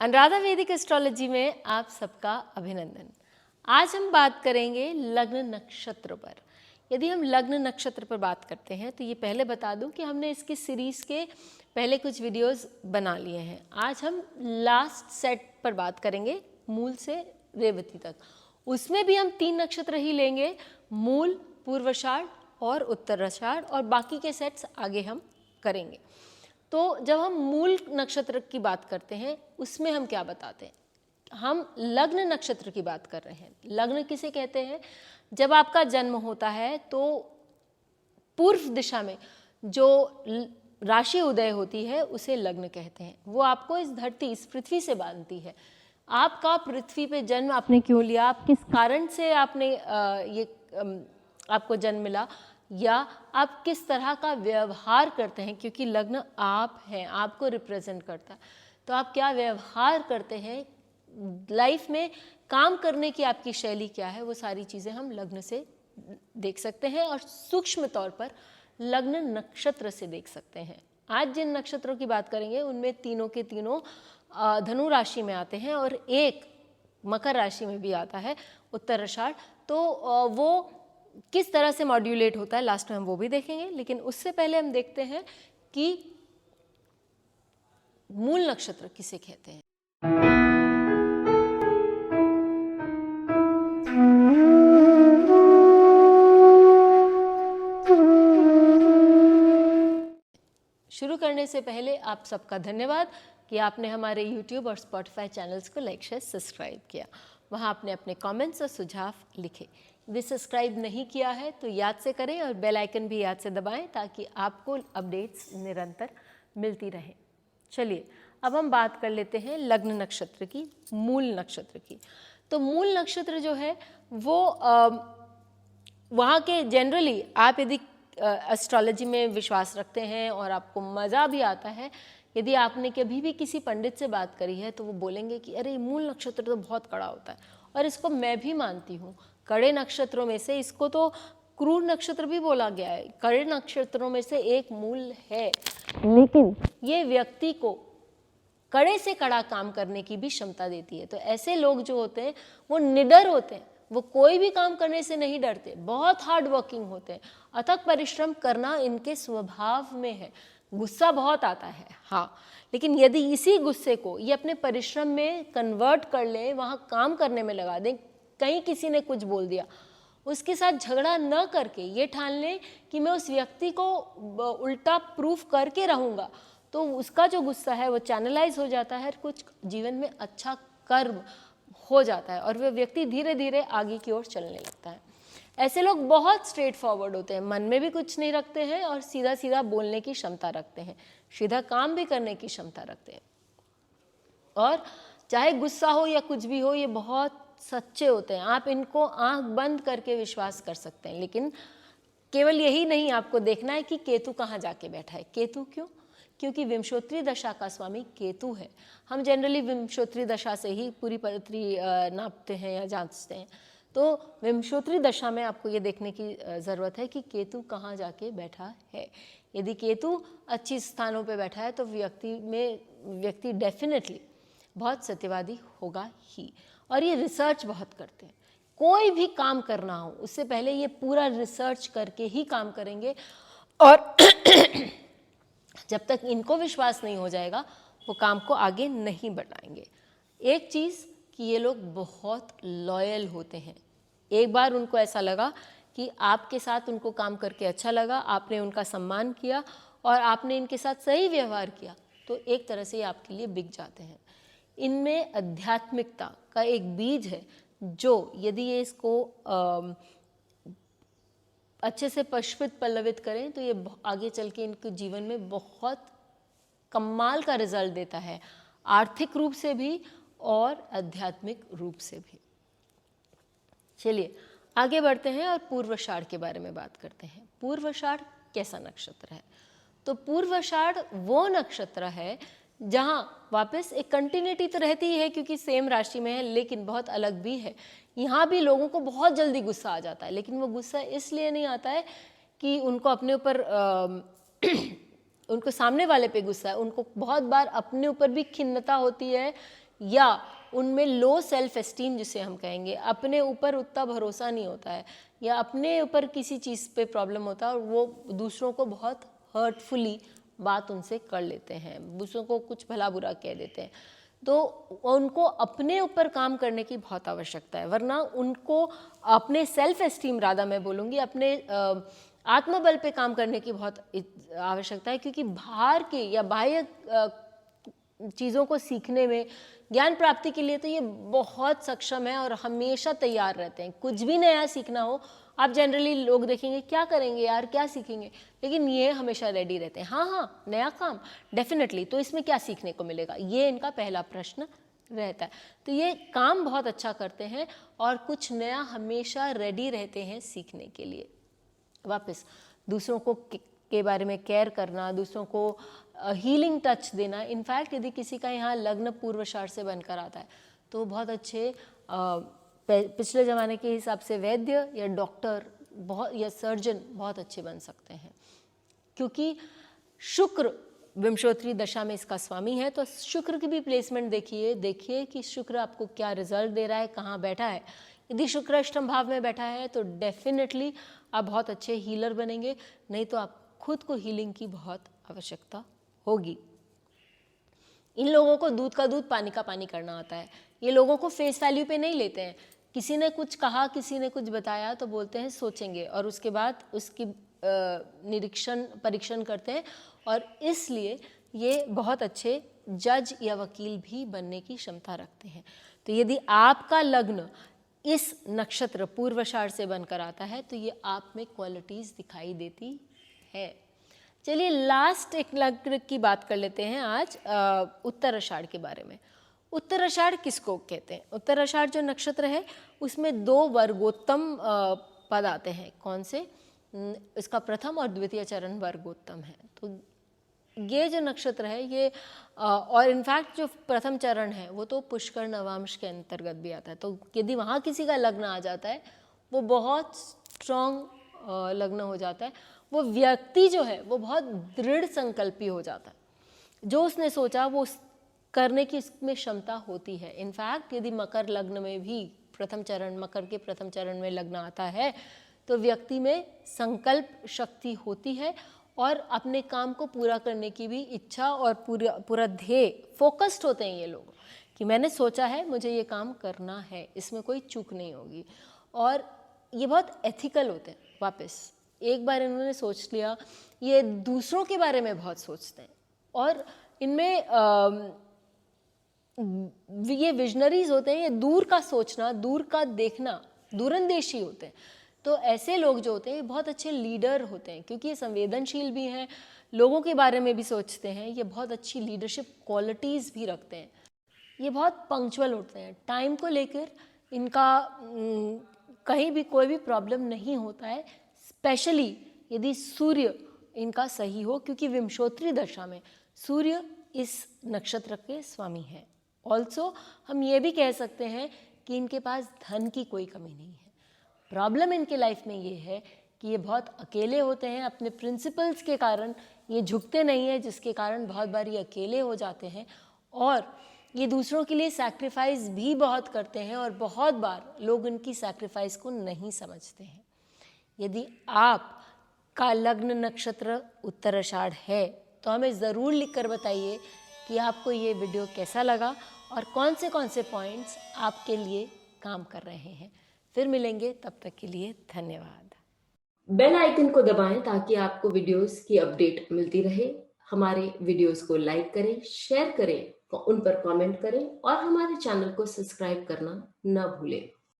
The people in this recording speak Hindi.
अनुराधा वैदिक एस्ट्रोलॉजी में आप सबका अभिनंदन। आज हम बात करेंगे लग्न नक्षत्र पर। यदि हम लग्न नक्षत्र पर बात करते हैं तो ये पहले बता दूं कि हमने इसकी सीरीज़ के पहले कुछ वीडियोस बना लिए हैं। आज हम लास्ट सेट पर बात करेंगे, मूल से रेवती तक। उसमें भी हम 3 नक्षत्र ही लेंगे, मूल, पूर्वाषाढ़ और उत्तराषाढ़, और बाकी के सेट्स आगे हम करेंगे। तो जब हम मूल नक्षत्र की बात करते हैं उसमें हम क्या बताते हैं, हम लग्न नक्षत्र की बात कर रहे हैं। लग्न किसे कहते हैं? जब आपका जन्म होता है तो पूर्व दिशा में जो राशि उदय होती है उसे लग्न कहते हैं। वो आपको इस धरती, इस पृथ्वी से बांधती है। आपका पृथ्वी पे जन्म आपने क्यों लिया, आप किस कारण से आपने आपको जन्म मिला, या आप किस तरह का व्यवहार करते हैं, क्योंकि लग्न आप हैं, आपको रिप्रेजेंट करता है। तो आप क्या व्यवहार करते हैं लाइफ में, काम करने की आपकी शैली क्या है, वो सारी चीज़ें हम लग्न से देख सकते हैं और सूक्ष्म तौर पर लग्न नक्षत्र से देख सकते हैं। आज जिन नक्षत्रों की बात करेंगे उनमें तीनों के तीनों धनु राशि में आते हैं और एक मकर राशि में भी आता है, उत्तराषाढ़। तो वो किस तरह से मॉड्यूलेट होता है लास्ट में हम वो भी देखेंगे, लेकिन उससे पहले हम देखते हैं कि मूल नक्षत्र किसे कहते हैं। शुरू करने से पहले आप सबका धन्यवाद कि आपने हमारे YouTube और Spotify चैनल्स को लाइक, शेयर, सब्सक्राइब किया। वहाँ आपने अपने कमेंट्स और सुझाव लिखे। यदि सब्सक्राइब नहीं किया है तो याद से करें और बेल आइकन भी याद से दबाएं ताकि आपको अपडेट्स निरंतर मिलती रहें। चलिए अब हम बात कर लेते हैं लग्न नक्षत्र की, मूल नक्षत्र की। तो मूल नक्षत्र जो है वो वहाँ के जनरली, आप यदि एस्ट्रोलॉजी में विश्वास रखते हैं और आपको मज़ा भी आता है, यदि आपने कभी भी किसी पंडित से बात करी है तो वो बोलेंगे कि अरे मूल नक्षत्र तो बहुत कड़ा होता है, और इसको मैं भी मानती हूँ। कड़े नक्षत्रों में से इसको तो क्रूर नक्षत्र भी बोला गया है। कड़े नक्षत्रों में से एक मूल है, लेकिन ये व्यक्ति को कड़े से कड़ा काम करने की भी क्षमता देती है। तो ऐसे लोग जो होते हैं वो निडर होते हैं, वो कोई भी काम करने से नहीं डरते, बहुत हार्ड वर्किंग होते हैं, अथक परिश्रम करना इनके स्वभाव में है। गुस्सा बहुत आता है हाँ, लेकिन यदि इसी गुस्से को ये अपने परिश्रम में कन्वर्ट कर लें, वहाँ काम करने में लगा दें, कहीं किसी ने कुछ बोल दिया, उसके साथ झगड़ा न करके ये ठान लें कि मैं उस व्यक्ति को उल्टा प्रूफ करके रहूँगा, तो उसका जो गुस्सा है वो चैनलाइज हो जाता है, कुछ जीवन में अच्छा कर्म हो जाता है और वह व्यक्ति धीरे धीरे आगे की ओर चलने लगता है। ऐसे लोग बहुत स्ट्रेट फॉरवर्ड होते हैं, मन में भी कुछ नहीं रखते हैं और सीधा सीधा बोलने की क्षमता रखते हैं, सीधा काम भी करने की क्षमता रखते हैं, और चाहे गुस्सा हो या कुछ भी हो ये बहुत सच्चे होते हैं। आप इनको आंख बंद करके विश्वास कर सकते हैं। लेकिन केवल यही नहीं, आपको देखना है कि केतु कहाँ जाके बैठा है। केतु क्यों? क्योंकि विंशोत्तरी दशा का स्वामी केतु है। हम जनरली विंशोत्तरी दशा से ही पूरी पृथ्वी नापते हैं या जांचते हैं। तो विंशोत्तरी दशा में आपको ये देखने की ज़रूरत है कि केतु कहाँ जाके बैठा है। यदि केतु अच्छी स्थानों पे बैठा है तो व्यक्ति डेफिनेटली बहुत सत्यवादी होगा ही। और ये रिसर्च बहुत करते हैं, कोई भी काम करना हो उससे पहले ये पूरा रिसर्च करके ही काम करेंगे, और जब तक इनको विश्वास नहीं हो जाएगा वो काम को आगे नहीं बढ़ाएंगे। एक चीज़ कि ये लोग बहुत लॉयल होते हैं। एक बार उनको ऐसा लगा कि आपके साथ उनको काम करके अच्छा लगा, आपने उनका सम्मान किया और आपने इनके साथ सही व्यवहार किया, तो एक तरह से ये आपके लिए बिक जाते हैं। इनमें आध्यात्मिकता का एक बीज है जो यदि ये इसको अच्छे से पुष्पित पल्लवित करें तो ये आगे चल के इनके जीवन में बहुत कमाल का रिजल्ट देता है, आर्थिक रूप से भी और आध्यात्मिक रूप से भी। चलिए आगे बढ़ते हैं और पूर्वाषाढ़ के बारे में बात करते हैं। पूर्वाषाढ़ कैसा नक्षत्र है? तो पूर्वाषाढ़ वो नक्षत्र है जहाँ वापस एक कंटिन्यूटी तो रहती है क्योंकि सेम राशि में है, लेकिन बहुत अलग भी है। यहाँ भी लोगों को बहुत जल्दी गुस्सा आ जाता है, लेकिन वो गुस्सा इसलिए नहीं आता है कि उनको अपने ऊपर उनको सामने वाले पे गुस्सा है, उनको बहुत बार अपने ऊपर भी खिन्नता होती है या उनमें लो सेल्फ एस्टीम जिसे हम कहेंगे, अपने ऊपर उतना भरोसा नहीं होता है, या अपने ऊपर किसी चीज़ पे प्रॉब्लम होता है और वो दूसरों को बहुत हर्टफुली बात उनसे कर लेते हैं, दूसरों को कुछ भला बुरा कह देते हैं, तो उनको अपने ऊपर काम करने की बहुत आवश्यकता है। वरना उनको अपने सेल्फ एस्टीम, राधा मैं बोलूँगी अपने आत्मबल पे काम करने की बहुत आवश्यकता है, क्योंकि बाहर के या बाह्य चीज़ों को सीखने में, ज्ञान प्राप्ति के लिए तो ये बहुत सक्षम है और हमेशा तैयार रहते हैं। कुछ भी नया सीखना हो, आप जनरली लोग देखेंगे क्या करेंगे यार, क्या सीखेंगे, लेकिन ये हमेशा रेडी रहते हैं। हाँ हाँ, नया काम डेफिनेटली, तो इसमें क्या सीखने को मिलेगा, ये इनका पहला प्रश्न रहता है। तो ये काम बहुत अच्छा करते हैं और कुछ नया हमेशा रेडी रहते हैं सीखने के लिए। वापस दूसरों को के बारे में केयर करना, दूसरों को हीलिंग टच देना। इनफैक्ट यदि किसी का यहाँ लग्न पूर्वाषाढ़ से बनकर आता है तो बहुत अच्छे पिछले ज़माने के हिसाब से वैद्य या डॉक्टर बहुत, या सर्जन बहुत अच्छे बन सकते हैं, क्योंकि शुक्र विंशोत्तरी दशा में इसका स्वामी है। तो शुक्र की भी प्लेसमेंट देखिए कि शुक्र आपको क्या रिजल्ट दे रहा है, कहाँ बैठा है। यदि शुक्र अष्टम भाव में बैठा है तो डेफिनेटली आप बहुत अच्छे हीलर बनेंगे, नहीं तो आप खुद को हीलिंग की बहुत आवश्यकता होगी। इन लोगों को दूध का दूध पानी का पानी करना आता है। ये लोगों को फेस वैल्यू पे नहीं लेते हैं। किसी ने कुछ कहा, किसी ने कुछ बताया तो बोलते हैं सोचेंगे, और उसके बाद उसकी निरीक्षण परीक्षण करते हैं, और इसलिए ये बहुत अच्छे जज या वकील भी बनने की क्षमता रखते हैं। तो यदि आपका लग्न इस नक्षत्र पूर्वाषाढ़ से बनकर आता है तो ये आप में क्वालिटीज़ दिखाई देती है। चलिए लास्ट एक लग्न की बात कर लेते हैं आज, उत्तराषाढ़ के बारे में। उत्तराषाढ़ किसको कहते हैं? उत्तराषाढ़ जो नक्षत्र है उसमें 2 वर्गोत्तम पद आते हैं। कौन से? इसका प्रथम और द्वितीय चरण वर्गोत्तम है। तो ये जो नक्षत्र है ये और इनफैक्ट जो प्रथम चरण है वो तो पुष्कर नवांश के अंतर्गत भी आता है। तो यदि वहाँ किसी का लग्न आ जाता है वो बहुत स्ट्रॉन्ग लग्न हो जाता है। वो व्यक्ति जो है वो बहुत दृढ़ संकल्पी हो जाता है। जो उसने सोचा वो करने की इसमें क्षमता होती है। इनफैक्ट यदि मकर लग्न में भी प्रथम चरण, मकर के प्रथम चरण में लग्न आता है तो व्यक्ति में संकल्प शक्ति होती है और अपने काम को पूरा करने की भी इच्छा और पूरा ध्येय, फोकस्ड होते हैं ये लोग कि मैंने सोचा है मुझे ये काम करना है, इसमें कोई चूक नहीं होगी। और ये बहुत एथिकल होते हैं। वापस एक बार इन्होंने सोच लिया, ये दूसरों के बारे में बहुत सोचते हैं और इनमें ये विजनरीज होते हैं। ये दूर का सोचना, दूर का देखना, दूरंदेशी होते हैं। तो ऐसे लोग जो होते हैं बहुत अच्छे लीडर होते हैं, क्योंकि ये संवेदनशील भी हैं, लोगों के बारे में भी सोचते हैं, ये बहुत अच्छी लीडरशिप क्वालिटीज़ भी रखते हैं। ये बहुत पंक्चुअल होते हैं, टाइम को लेकर इनका कहीं भी कोई भी प्रॉब्लम नहीं होता है, स्पेशली यदि सूर्य इनका सही हो, क्योंकि विंशोत्तरी दशा में सूर्य इस नक्षत्र के स्वामी हैं। ऑल्सो हम ये भी कह सकते हैं कि इनके पास धन की कोई कमी नहीं है। प्रॉब्लम इनके लाइफ में ये है कि ये बहुत अकेले होते हैं, अपने प्रिंसिपल्स के कारण ये झुकते नहीं हैं, जिसके कारण बहुत बार ये अकेले हो जाते हैं और ये दूसरों के लिए सैक्रिफाइस भी बहुत करते हैं और बहुत बार लोग इनकी सैक्रिफाइस को नहीं समझते हैं। यदि आप का लग्न नक्षत्र उत्तराषाढ़ है तो हमें ज़रूर लिखकर बताइए कि आपको ये वीडियो कैसा लगा और कौन से पॉइंट्स आपके लिए काम कर रहे हैं। फिर मिलेंगे, तब तक के लिए धन्यवाद। बेल आइकन को दबाएं ताकि आपको वीडियोस की अपडेट मिलती रहे। हमारे वीडियोस को लाइक करें, शेयर करें, उन पर कमेंट करें और हमारे चैनल को सब्सक्राइब करना न भूलें।